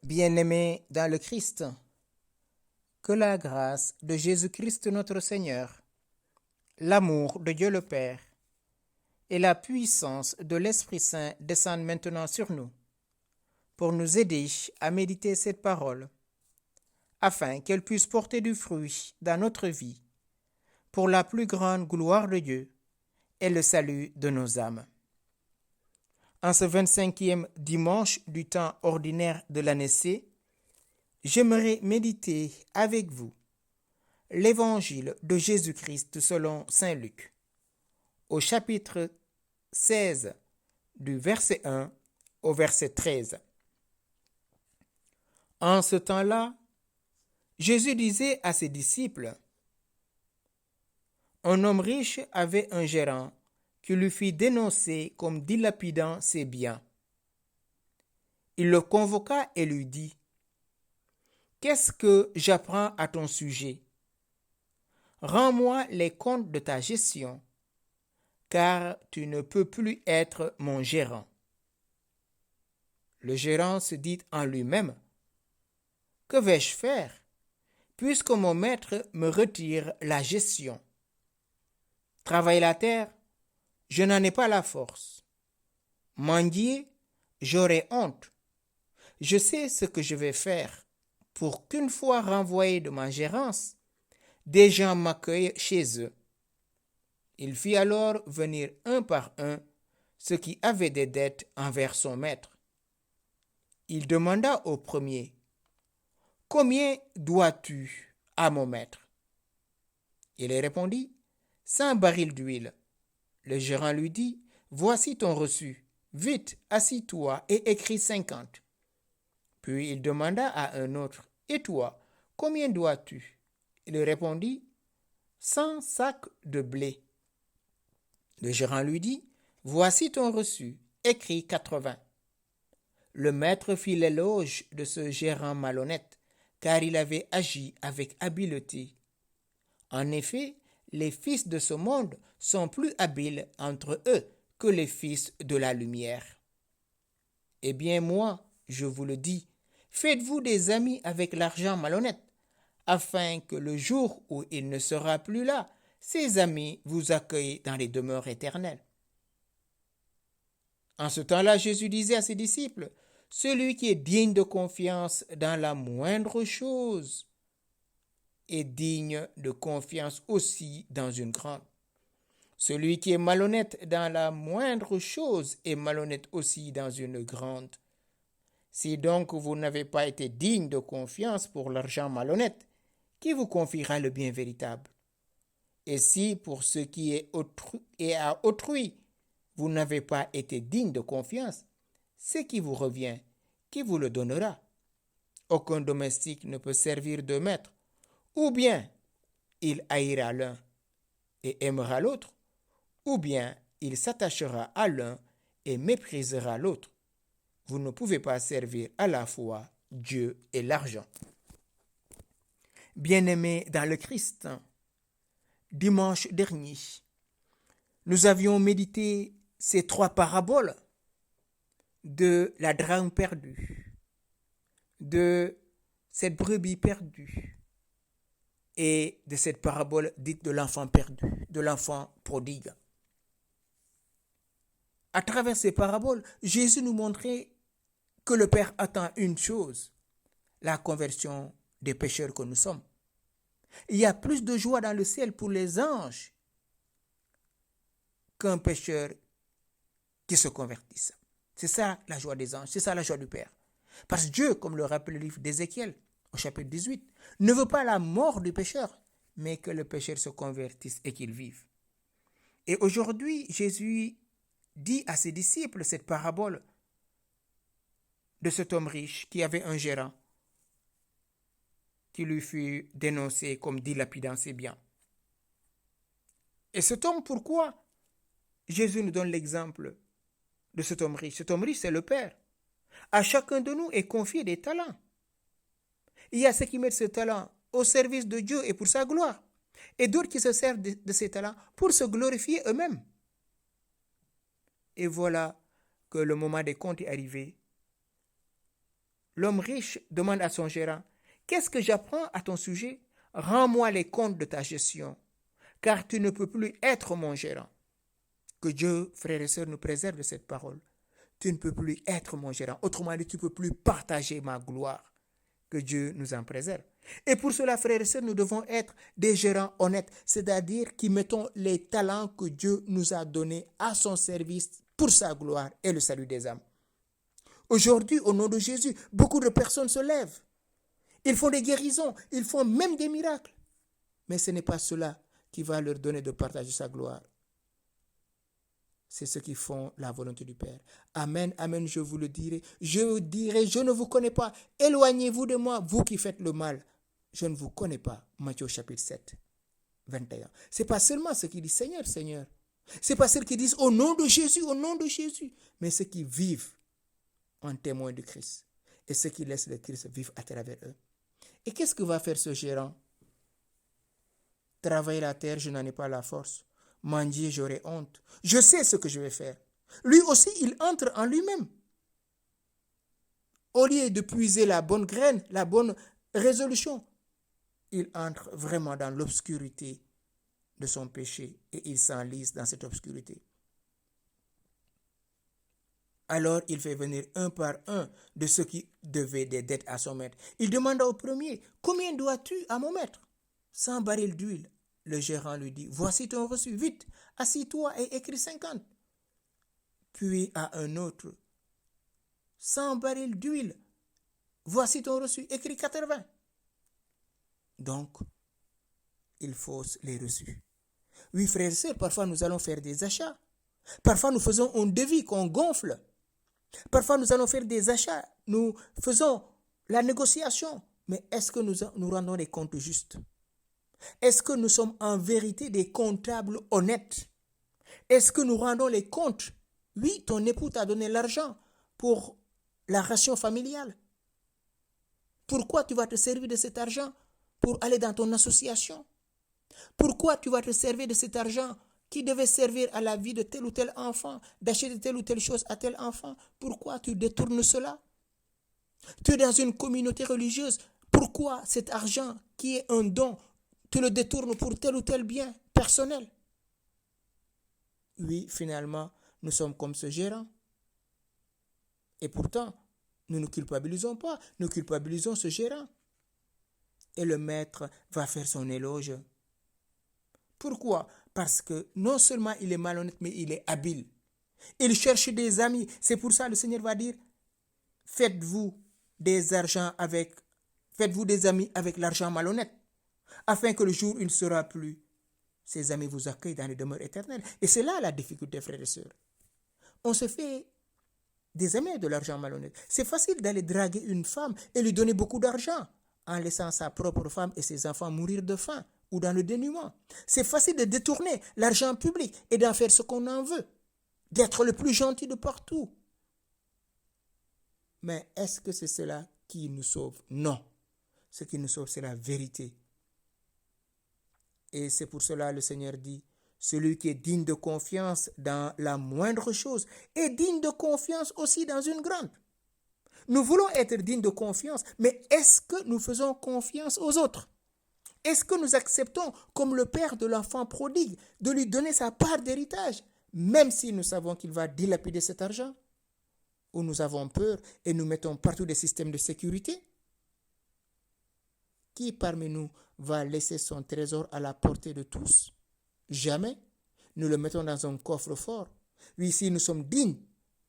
Bien-aimés dans le Christ, que la grâce de Jésus-Christ notre Seigneur, l'amour de Dieu le Père et la puissance de l'Esprit Saint descendent maintenant sur nous pour nous aider à méditer cette parole, afin qu'elle puisse porter du fruit dans notre vie pour la plus grande gloire de Dieu et le salut de nos âmes. En ce 25e dimanche du temps ordinaire de l'année C, j'aimerais méditer avec vous l'Évangile de Jésus-Christ selon saint Luc, au chapitre 16, du verset 1 au verset 13. En ce temps-là, Jésus disait à ses disciples: Un homme riche avait un gérant qui lui fit dénoncer comme dilapidant ses biens. Il le convoqua et lui dit: Qu'est-ce que j'apprends à ton sujet? Rends-moi les comptes de ta gestion, car tu ne peux plus être mon gérant. Le gérant se dit en lui-même: Que vais-je faire, puisque mon maître me retire la gestion? Travailler la terre, je n'en ai pas la force. Mendier, j'aurai honte. Je sais ce que je vais faire pour qu'une fois renvoyé de ma gérance, des gens m'accueillent chez eux. Il fit alors venir un par un ceux qui avaient des dettes envers son maître. Il demanda au premier: Combien dois-tu à mon maître? Il répondit: 100 barils d'huile. Le gérant lui dit: Voici ton reçu. Vite, assis-toi et écris 50. Puis il demanda à un autre: Et toi, combien dois-tu? Il répondit: 100 sacs de blé. Le gérant lui dit: Voici ton reçu. Écris 80. Le maître fit l'éloge de ce gérant malhonnête, car il avait agi avec habileté. En effet, les fils de ce monde sont plus habiles entre eux que les fils de la lumière. Eh bien moi, je vous le dis, faites-vous des amis avec l'argent malhonnête, afin que le jour où il ne sera plus là, ces amis vous accueillent dans les demeures éternelles. En ce temps-là, Jésus disait à ses disciples: Celui qui est digne de confiance dans la moindre chose est digne de confiance aussi dans une grande. Celui qui est malhonnête dans la moindre chose est malhonnête aussi dans une grande. Si donc vous n'avez pas été digne de confiance pour l'argent malhonnête, qui vous confiera le bien véritable? Et si pour ce qui est à autrui, vous n'avez pas été digne de confiance, ce qui vous revient, qui vous le donnera? Aucun domestique ne peut servir de maître. Ou bien il haïra l'un et aimera l'autre, ou bien il s'attachera à l'un et méprisera l'autre. Vous ne pouvez pas servir à la fois Dieu et l'argent. Bien-aimés dans le Christ, dimanche dernier, nous avions médité ces 3 paraboles de la drachme perdue, de cette brebis perdue et de cette parabole dite de l'enfant perdu, de l'enfant prodigue. À travers ces paraboles, Jésus nous montrait que le Père attend une chose: la conversion des pécheurs que nous sommes. Il y a plus de joie dans le ciel pour les anges qu'un pécheur qui se convertisse. C'est ça la joie des anges, c'est ça la joie du Père. Parce que Dieu, comme le rappelle le livre d'Ézéchiel, au chapitre 18, ne veut pas la mort du pécheur, mais que le pécheur se convertisse et qu'il vive. Et aujourd'hui, Jésus dit à ses disciples cette parabole de cet homme riche qui avait un gérant qui lui fut dénoncé comme dilapidant ses biens. Et cet homme, pourquoi Jésus nous donne l'exemple de cet homme riche? Cet homme riche, c'est le Père. À chacun de nous est confié des talents. Il y a ceux qui mettent ce talent au service de Dieu et pour sa gloire, et d'autres qui se servent de ces talents pour se glorifier eux-mêmes. Et voilà que le moment des comptes est arrivé. l'homme riche demande à son gérant, « Qu'est-ce que j'apprends à ton sujet? Rends-moi les comptes de ta gestion, car tu ne peux plus être mon gérant. » Que Dieu, frères et sœurs, nous préserve de cette parole. Tu ne peux plus être mon gérant. Autrement dit, tu ne peux plus partager ma gloire. Que Dieu nous en préserve. Et pour cela, frères et sœurs, nous devons être des gérants honnêtes, c'est-à-dire qui mettons les talents que Dieu nous a donnés à son service pour sa gloire et le salut des âmes. Aujourd'hui, au nom de Jésus, beaucoup de personnes se lèvent. Ils font des guérisons, ils font même des miracles. Mais ce n'est pas cela qui va leur donner de partager sa gloire. C'est ceux qui font la volonté du Père. Amen, amen, je vous le dirai. Je dirai, je ne vous connais pas. Éloignez-vous de moi, vous qui faites le mal. Je ne vous connais pas. Matthieu chapitre 7, 21. Ce n'est pas seulement ceux qui disent Seigneur, Seigneur. Ce n'est pas ceux qui disent au nom de Jésus, mais ceux qui vivent en témoin de Christ. Et ceux qui laissent le Christ vivre à travers eux. Et qu'est-ce que va faire ce gérant? Travailler la terre, je n'en ai pas la force. Mendier, j'aurai honte. Je sais ce que je vais faire. Lui aussi, il entre en lui-même. Au lieu de puiser la bonne graine, la bonne résolution, il entre vraiment dans l'obscurité de son péché et il s'enlise dans cette obscurité. Alors, il fait venir un par un de ceux qui devaient des dettes à son maître. Il demanda au premier, « Combien dois-tu à mon maître ?» 100 barils d'huile. Le gérant lui dit, « Voici ton reçu, vite, assis-toi et écris 50. » Puis à un autre, « 100 barils d'huile. Voici ton reçu, écris 80. » Donc, il fausse les reçus. Oui, frères et sœurs, parfois nous allons faire des achats. Parfois nous faisons un devis qu'on gonfle. Parfois nous allons faire des achats. Nous faisons la négociation. Mais est-ce que nous rendons les comptes justes? Est-ce que nous sommes en vérité des comptables honnêtes? Est-ce que nous rendons les comptes? Oui, ton époux t'a donné l'argent pour la ration familiale. Pourquoi tu vas te servir de cet argent pour aller dans ton association? Pourquoi tu vas te servir de cet argent qui devait servir à la vie de tel ou tel enfant, d'acheter telle ou telle chose à tel enfant? Pourquoi tu détournes cela? Tu es dans une communauté religieuse. Pourquoi cet argent qui est un don, tu le détournes pour tel ou tel bien personnel? Oui, finalement, nous sommes comme ce gérant. Et pourtant, nous ne culpabilisons pas, nous culpabilisons ce gérant. Et le maître va faire son éloge. Pourquoi? Parce que non seulement il est malhonnête, mais il est habile. Il cherche des amis. C'est pour ça que le Seigneur va dire, faites-vous des amis avec l'argent malhonnête, afin que le jour où il ne sera plus, ces amis vous accueillent dans les demeures éternelles. Et c'est là la difficulté, frères et sœurs. On se fait des amis avec de l'argent malhonnête. C'est facile d'aller draguer une femme et lui donner beaucoup d'argent en laissant sa propre femme et ses enfants mourir de faim ou dans le dénuement. C'est facile de détourner l'argent public et d'en faire ce qu'on en veut, d'être le plus gentil de partout. Mais est-ce que c'est cela qui nous sauve? Non. Ce qui nous sauve, c'est la vérité. Et c'est pour cela que le Seigneur dit, celui qui est digne de confiance dans la moindre chose est digne de confiance aussi dans une grande. Nous voulons être dignes de confiance, mais est-ce que nous faisons confiance aux autres? Est-ce que nous acceptons, comme le père de l'enfant prodigue, de lui donner sa part d'héritage, même si nous savons qu'il va dilapider cet argent? Ou nous avons peur et nous mettons partout des systèmes de sécurité? Qui parmi nous va laisser son trésor à la portée de tous? Jamais. Nous le mettons dans un coffre-fort. Oui, si nous sommes dignes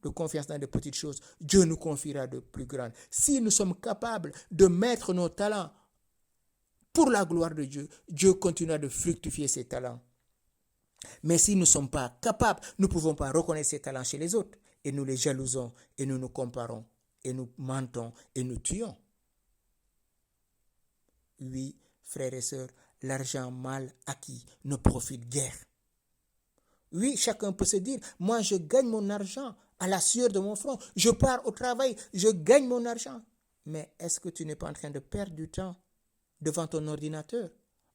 de confiance dans de petites choses, Dieu nous confiera de plus grandes. Si nous sommes capables de mettre nos talents pour la gloire de Dieu, Dieu continuera de fructifier ses talents. Mais si nous ne sommes pas capables, nous ne pouvons pas reconnaître ses talents chez les autres. Et nous les jalousons, et nous nous comparons, et nous mentons, et nous tuons. Oui, frères et sœurs, l'argent mal acquis ne profite guère. Oui, chacun peut se dire, moi je gagne mon argent à la sueur de mon front, je pars au travail, je gagne mon argent. Mais est-ce que tu n'es pas en train de perdre du temps devant ton ordinateur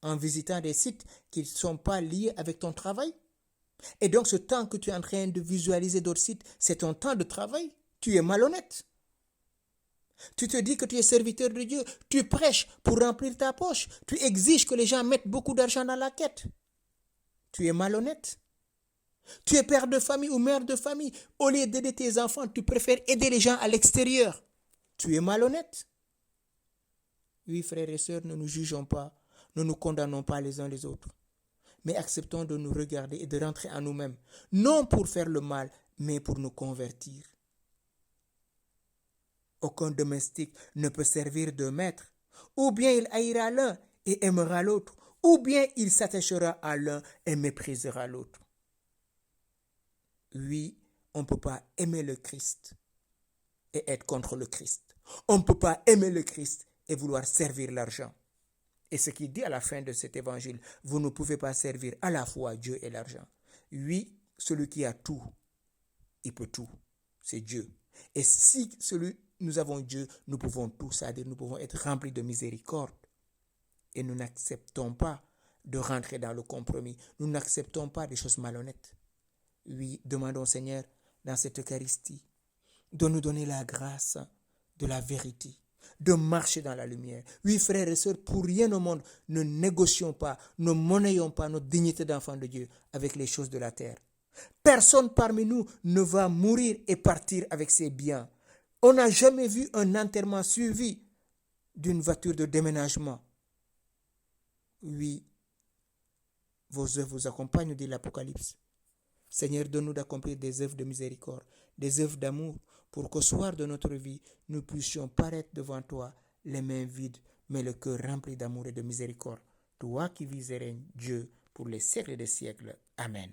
en visitant des sites qui ne sont pas liés avec ton travail? Et donc ce temps que tu es en train de visualiser d'autres sites, c'est ton temps de travail. Tu es malhonnête. Tu te dis que tu es serviteur de Dieu. Tu prêches pour remplir ta poche. Tu exiges que les gens mettent beaucoup d'argent dans la quête. Tu es malhonnête. Tu es père de famille ou mère de famille. Au lieu d'aider tes enfants, tu préfères aider les gens à l'extérieur. Tu es malhonnête. Oui, frères et sœurs, ne nous jugeons pas. Ne nous condamnons pas les uns les autres. Mais acceptons de nous regarder et de rentrer en nous-mêmes. Non pour faire le mal, mais pour nous convertir. Aucun domestique ne peut servir de maître. Ou bien il haïra l'un et aimera l'autre, ou bien il s'attachera à l'un et méprisera l'autre. Oui, on ne peut pas aimer le Christ et être contre le Christ. On ne peut pas aimer le Christ et vouloir servir l'argent. Et ce qu'il dit à la fin de cet évangile, vous ne pouvez pas servir à la fois Dieu et l'argent. Oui, celui qui a tout, il peut tout. C'est Dieu. Et si nous avons Dieu, nous pouvons tout, c'est-à-dire nous pouvons être remplis de miséricorde. Et nous n'acceptons pas de rentrer dans le compromis. Nous n'acceptons pas des choses malhonnêtes. Oui, demandons au Seigneur, dans cette Eucharistie, de nous donner la grâce de la vérité, de marcher dans la lumière. Oui, frères et sœurs, pour rien au monde, ne négocions pas, ne monnayons pas notre dignité d'enfant de Dieu avec les choses de la terre. Personne parmi nous ne va mourir et partir avec ses biens. On n'a jamais vu un enterrement suivi d'une voiture de déménagement. Oui, vos œuvres vous accompagnent, dit l'Apocalypse. Seigneur, donne-nous d'accomplir des œuvres de miséricorde, des œuvres d'amour, pour qu'au soir de notre vie, nous puissions paraître devant toi, les mains vides, mais le cœur rempli d'amour et de miséricorde. Toi qui vis et règnes, Dieu, pour les siècles des siècles. Amen.